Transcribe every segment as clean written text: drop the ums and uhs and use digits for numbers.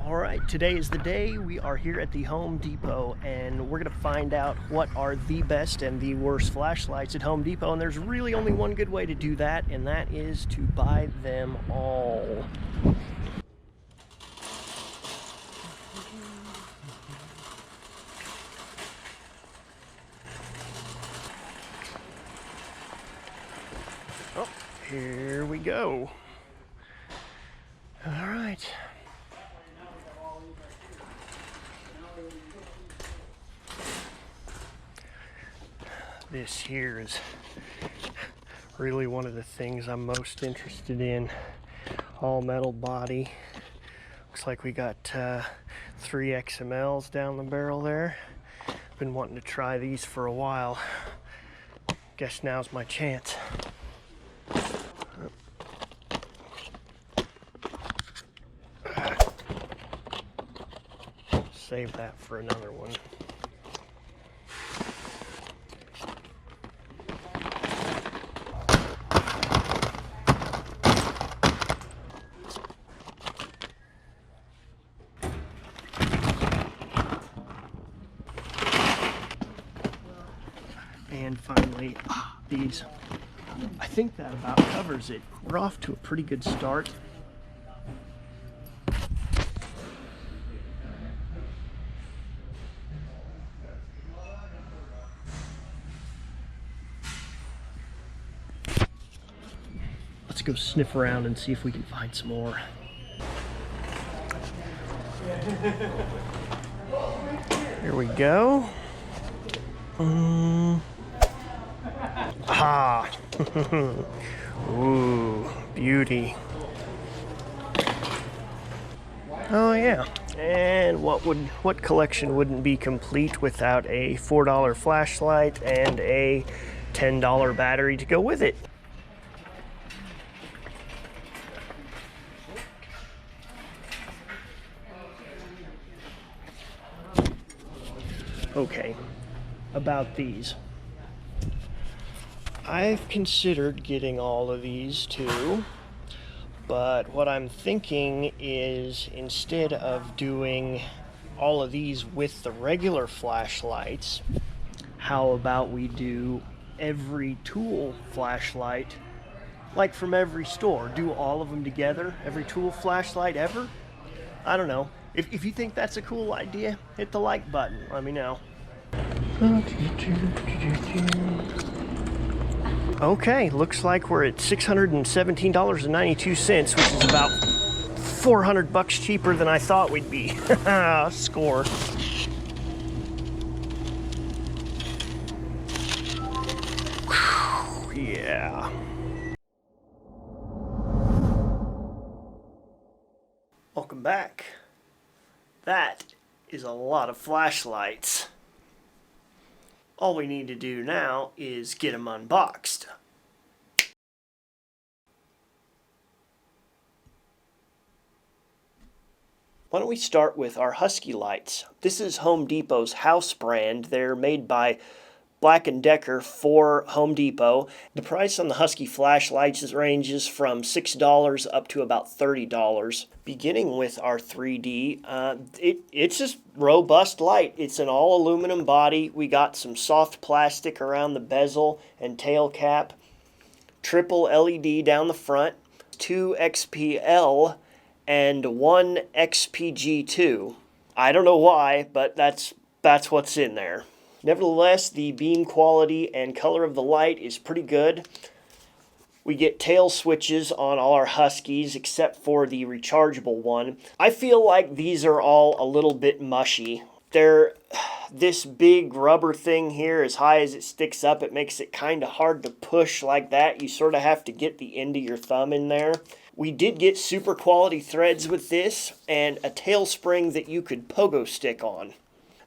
Alright, today is the day. We are here at the Home Depot and we're going to find out what are the best and the worst flashlights at Home Depot, and there's really only one good way to do that, and that is to buy them all. Oh, here we go. Alright. This here is really one of the things I'm most interested in. All metal body. Looks like we got 3 XMLs down the barrel there. Been wanting to try these for a while. Guess now's my chance. Save that for another one. And finally, these. I think that about covers it. We're off to a pretty good start. Let's go sniff around and see if we can find some more. Here we go. Ah. Ooh, beauty. Oh yeah. And what collection wouldn't be complete without a $4 flashlight and a $10 battery to go with it? Okay, about these. I've considered getting all of these too, but what I'm thinking is instead of doing all of these with the regular flashlights, how about we do every tool flashlight, like from every store, do all of them together, every tool flashlight ever? I don't know. If you think that's a cool idea, hit the like button, let me know. Okay, looks like we're at $617.92, which is about $400 cheaper than I thought we'd be. Score. Whew, yeah. Welcome back. That is a lot of flashlights. All we need to do now is get them unboxed. Why don't we start with our Husky Lights. This is Home Depot's house brand. They're made by Black & Decker for Home Depot. The price on the Husky flashlights ranges from $6 up to about $30. Beginning with our 3D, it's just robust light. It's an all aluminum body. We got some soft plastic around the bezel and tail cap. Triple LED down the front. 2 XPL and 1 XPG2. I don't know why, but that's what's in there. Nevertheless, the beam quality and color of the light is pretty good. We get tail switches on all our Huskies except for the rechargeable one. I feel like these are all a little bit mushy. They're this big rubber thing here, as high as it sticks up, it makes it kind of hard to push like that. You sort of have to get the end of your thumb in there. We did get super quality threads with this and a tail spring that you could pogo stick on.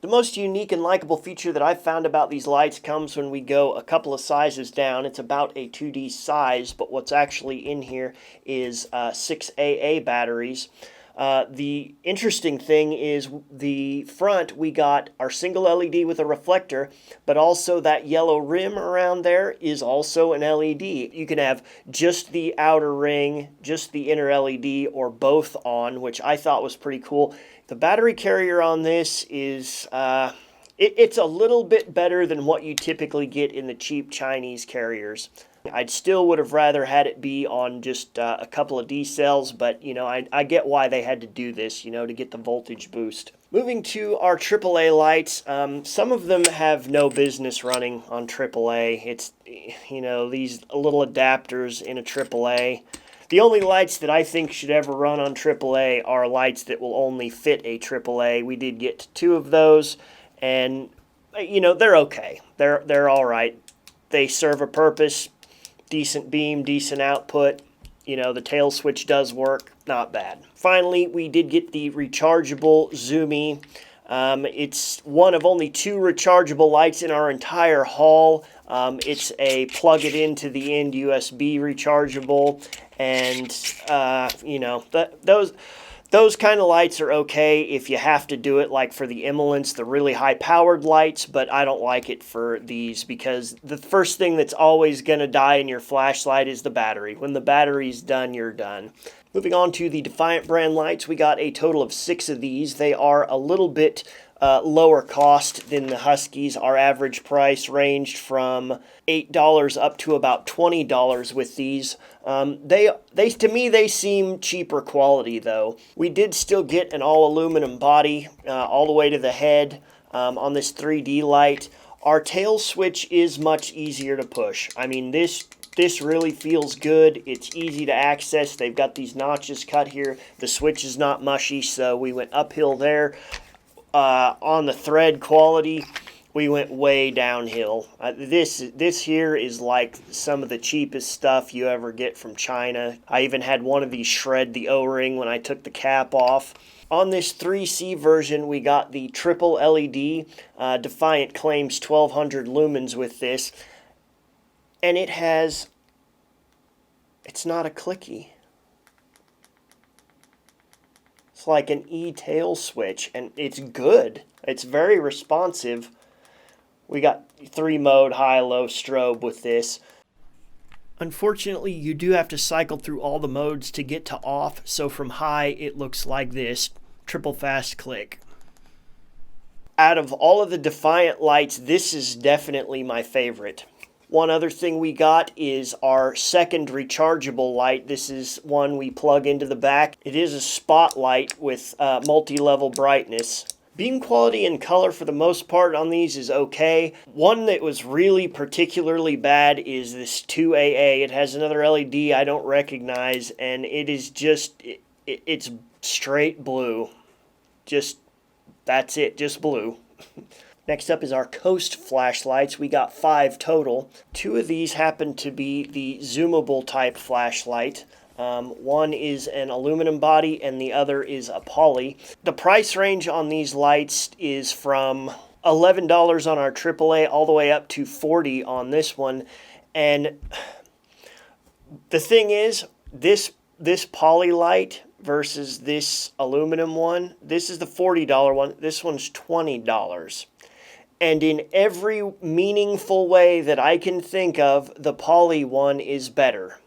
The most unique and likable feature that I've found about these lights comes when we go a couple of sizes down. It's about a 2D size, but what's actually in here is 6 AA batteries. The interesting thing is the front, we got our single LED with a reflector, but also that yellow rim around there is also an LED. You can have just the outer ring, just the inner LED, or both on, which I thought was pretty cool. The battery carrier on this is... it's a little bit better than what you typically get in the cheap Chinese carriers. I'd still would have rather had it be on just a couple of D cells, but you know, I get why they had to do this, you know, to get the voltage boost. Moving to our AAA lights, some of them have no business running on AAA. It's, you know, these little adapters in a AAA. The only lights that I think should ever run on AAA are lights that will only fit a AAA. We did get 2 of those, and you know, they're okay. They're all right. They serve a purpose. Decent beam, decent output. You know, the tail switch does work. Not bad. Finally, we did get the rechargeable Zoomy. It's one of only 2 rechargeable lights in our entire haul. It's a plug it into the end USB rechargeable. And, you know, those kind of lights are okay if you have to do it, like for the Emolents, the really high-powered lights, but I don't like it for these because the first thing that's always going to die in your flashlight is the battery. When the battery's done, you're done. Moving on to the Defiant brand lights, we got a total of 6 of these. They are a little bit lower cost than the Huskies. Our average price ranged from $8 up to about $20 with these. They to me, they seem cheaper quality though. We did still get an all aluminum body all the way to the head on this 3D light. Our tail switch is much easier to push. I mean, this really feels good. It's easy to access. They've got these notches cut here. The switch is not mushy, so we went uphill there. On the thread quality, we went way downhill. This here is like some of the cheapest stuff you ever get from China. I even had one of these shred the O-ring when I took the cap off. On this 3C version, we got the triple LED. Defiant claims 1200 lumens with this. And it's not a clicky. It's like an E-tail switch, and it's good. It's very responsive. We got 3-mode high, low strobe with this. Unfortunately, you do have to cycle through all the modes to get to off, so from high, it looks like this. Triple fast click. Out of all of the Defiant lights, this is definitely my favorite. One other thing we got is our second rechargeable light. This is one we plug into the back. It is a spotlight with multi-level brightness. Beam quality and color for the most part on these is okay. One that was really particularly bad is this 2AA. It has another LED I don't recognize, and it is just, it's straight blue. That's it, just blue. Next up is our Coast flashlights. We got 5 total. 2 of these happen to be the zoomable type flashlight. One is an aluminum body and the other is a poly. The price range on these lights is from $11 on our AAA all the way up to $40 on this one. And the thing is, this poly light versus this aluminum one, this is the $40 one, this one's $20. And in every meaningful way that I can think of, the poly one is better.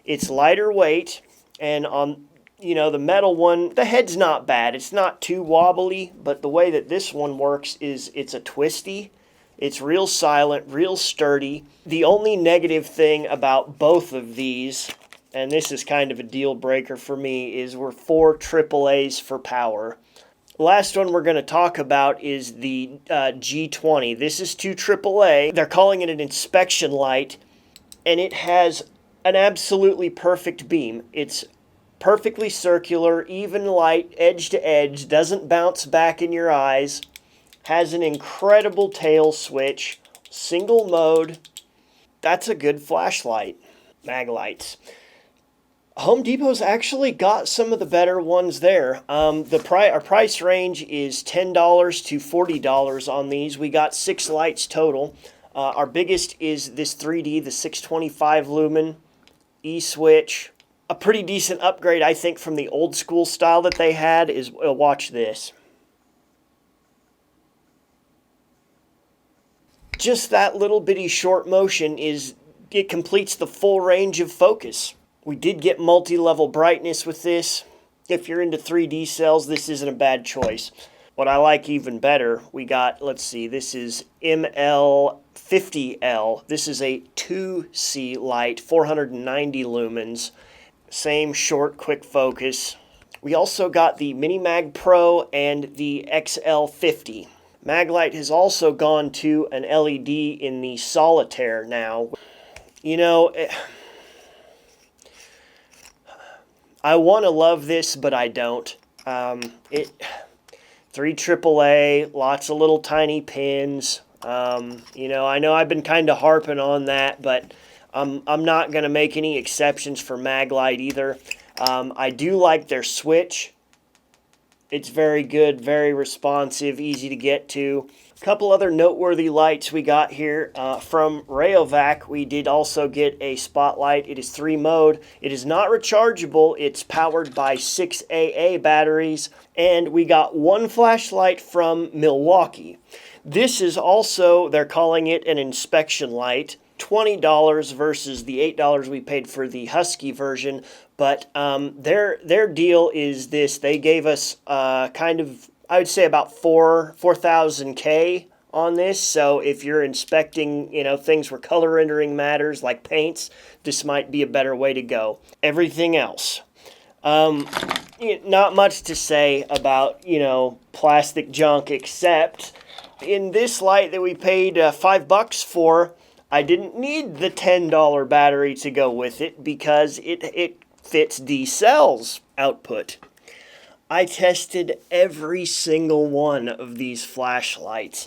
It's lighter weight, and on, you know, the metal one, the head's not bad. It's not too wobbly, but the way that this one works is it's a twisty. It's real silent, real sturdy. The only negative thing about both of these, and this is kind of a deal breaker for me, is we're 4 AAAs for power. The last one we're going to talk about is the G20. This is 2 AAA. They're calling it an inspection light, and it has an absolutely perfect beam. It's perfectly circular, even light, edge to edge, doesn't bounce back in your eyes, has an incredible tail switch, single mode. That's a good flashlight. Maglites. Home Depot's actually got some of the better ones there. Our price range is $10 to $40 on these. We got 6 lights total. Our biggest is this 3D, the 625 lumen, E-switch, a pretty decent upgrade, I think, from the old school style that they had is, watch this. Just that little bitty short motion it completes the full range of focus. We did get multi-level brightness with this. If you're into 3D cells, this isn't a bad choice. What I like even better, we got, let's see, this is ML50L. This is a 2C light, 490 lumens. Same short, quick focus. We also got the Mini Mag Pro and the XL50. Maglite has also gone to an LED in the solitaire now. You know, I want to love this, but I don't. 3 AAA, lots of little tiny pins. You know I've been kind of harping on that, but I'm not going to make any exceptions for Maglite either. I do like their switch. It's very good, very responsive, easy to get to. A couple other noteworthy lights we got here from Rayovac. We did also get a spotlight. It is 3-mode. It is not rechargeable. It's powered by 6 AA batteries. And we got one flashlight from Milwaukee. This is also, they're calling it an inspection light. $20 versus the $8 we paid for the Husky version. But their deal is this. They gave us kind of, I would say about 4,000 K on this. So if you're inspecting, things where color rendering matters like paints, this might be a better way to go. Everything else. Not much to say about, plastic junk, except in this light that we paid $5 for, I didn't need the $10 battery to go with it because it fits D-Cell's output. I tested every single one of these flashlights.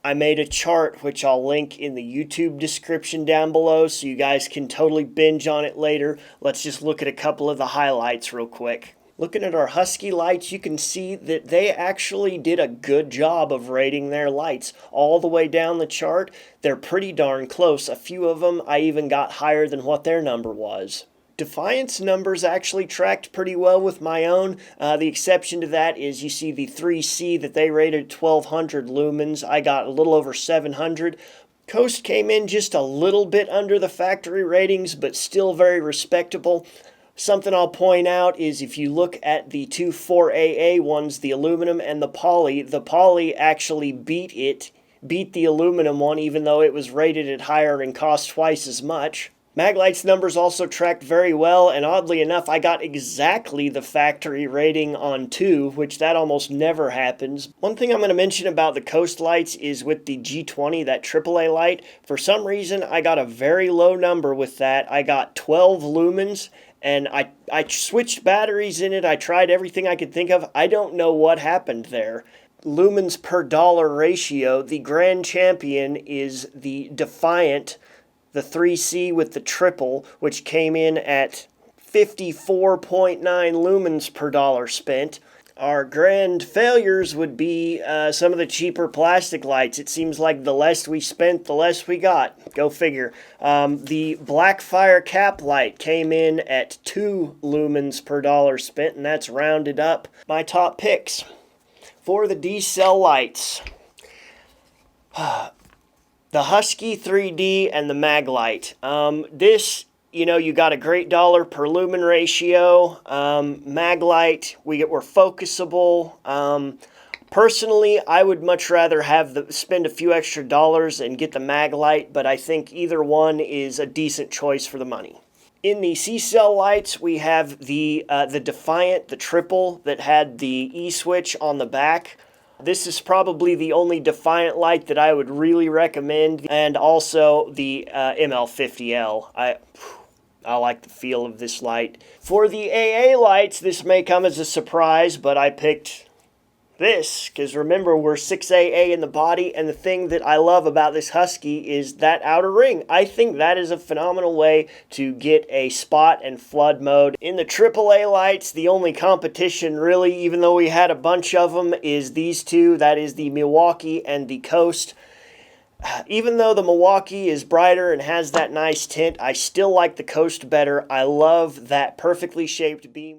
I made a chart, which I'll link in the YouTube description down below, so you guys can totally binge on it later. Let's just look at a couple of the highlights real quick. Looking at our Husky Lights, you can see that they actually did a good job of rating their lights. All the way down the chart, they're pretty darn close. A few of them I even got higher than what their number was. Defiant's numbers actually tracked pretty well with my own. The exception to that is you see the 3C that they rated 1200 lumens. I got a little over 700. Coast came in just a little bit under the factory ratings, but still very respectable. Something I'll point out is if you look at the two 4AA ones, the aluminum and the poly actually beat the aluminum one, even though it was rated at higher and cost twice as much. Maglite's numbers also tracked very well, and oddly enough, I got exactly the factory rating on 2, which that almost never happens. One thing I'm going to mention about the Coast lights is with the G20, that AAA light, for some reason I got a very low number with that. I got 12 lumens, and I switched batteries in it. I tried everything I could think of. I don't know what happened there. Lumens per dollar ratio, the grand champion is the Defiant, the 3C with the triple, which came in at 54.9 lumens per dollar spent. Our grand failures would be some of the cheaper plastic lights. It seems like the less we spent, the less we got. Go figure. The Blackfire cap light came in at 2 lumens per dollar spent, and that's rounded up. My top picks for the D-cell lights. The Husky 3D and the Maglite. This, you got a great dollar per lumen ratio. Maglite, we're focusable. Personally, I would much rather spend a few extra dollars and get the Maglite, but I think either one is a decent choice for the money. In the C-cell lights, we have the Defiant, the triple that had the E-switch on the back. This is probably the only Defiant light that I would really recommend, and also the ML50L. I like the feel of this light. For the AA lights, this may come as a surprise, but I picked this, because remember, we're 6 AA in the body, and the thing that I love about this Husky is that outer ring. I think that is a phenomenal way to get a spot and flood mode. In the AAA lights, the only competition really, even though we had a bunch of them, is these two. That is the Milwaukee and the Coast. Even though the Milwaukee is brighter and has that nice tint, I still like the Coast better. I love that perfectly shaped beam.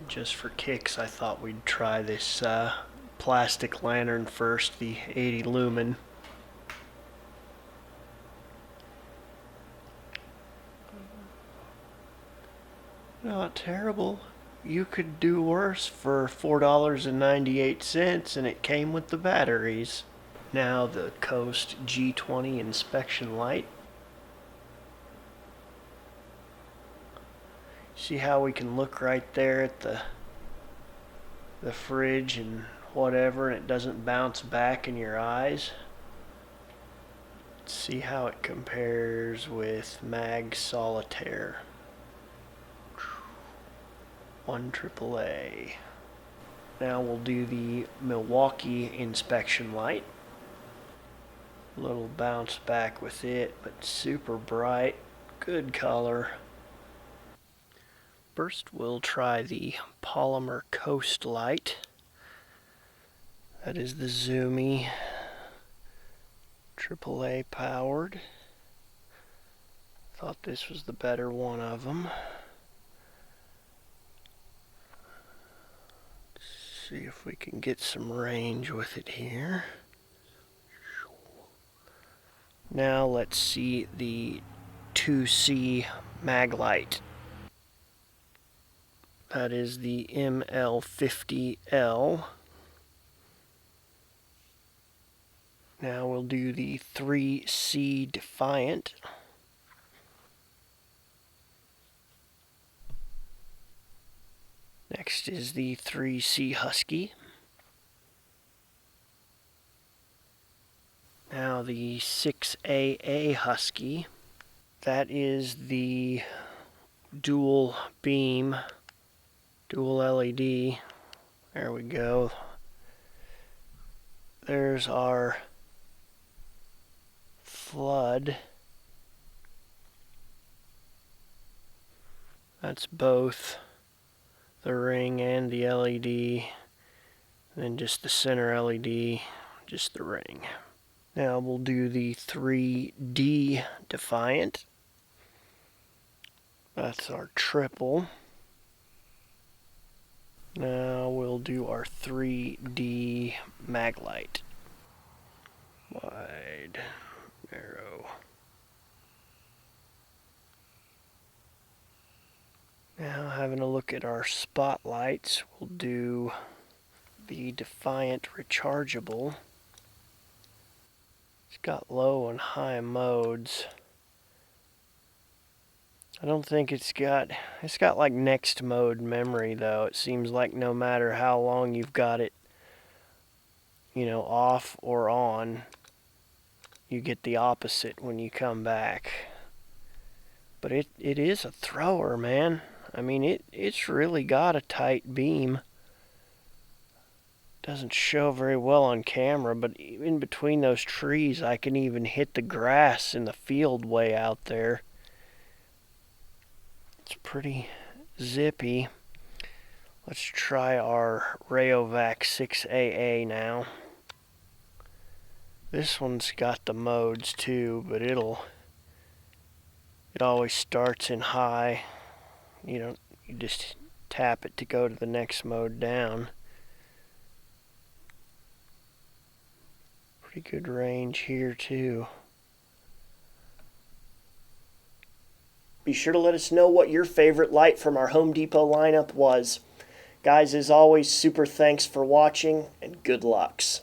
Just for kicks, I thought we'd try this plastic lantern first, the 80 lumen. Not terrible. You could do worse for $4.98, and it came with the batteries. Now the Coast G20 inspection light. See how we can look right there at the fridge and whatever, and it doesn't bounce back in your eyes. Let's see how it compares with Mag Solitaire. 1 Aaa. Now we'll do the Milwaukee inspection light. A little bounce back with it, but super bright, good color. First we'll try the Polymer Coast light. That is the zoomy AAA powered. Thought this was the better one of them. See if we can get some range with it here. Now let's see the 2C Maglite. That is the ML50L. Now we'll do the 3C Defiant. Next is the 3C Husky. Now the 6AA Husky. That is the dual beam, dual LED. There we go. There's our flood. That's both the ring and the LED, and then just the center LED, just the ring. Now we'll do the 3D Defiant. That's our triple. Now we'll do our 3D Maglite. Wide, narrow. Now having a look at our spotlights, we'll do the Defiant Rechargable. It's got low and high modes. I don't think it's got like next mode memory though. It seems like no matter how long you've got it, you know, off or on, you get the opposite when you come back. But it is a thrower, man. I mean, it's really got a tight beam. Doesn't show very well on camera, but in between those trees, I can even hit the grass in the field way out there. It's pretty zippy. Let's try our Rayovac 6 Aaa now. This one's got the modes too, but it always starts in high. You just tap it to go to the next mode down. Pretty good range here too. Be sure to let us know what your favorite light from our Home Depot lineup was. Guys, as always, super thanks for watching and good lucks.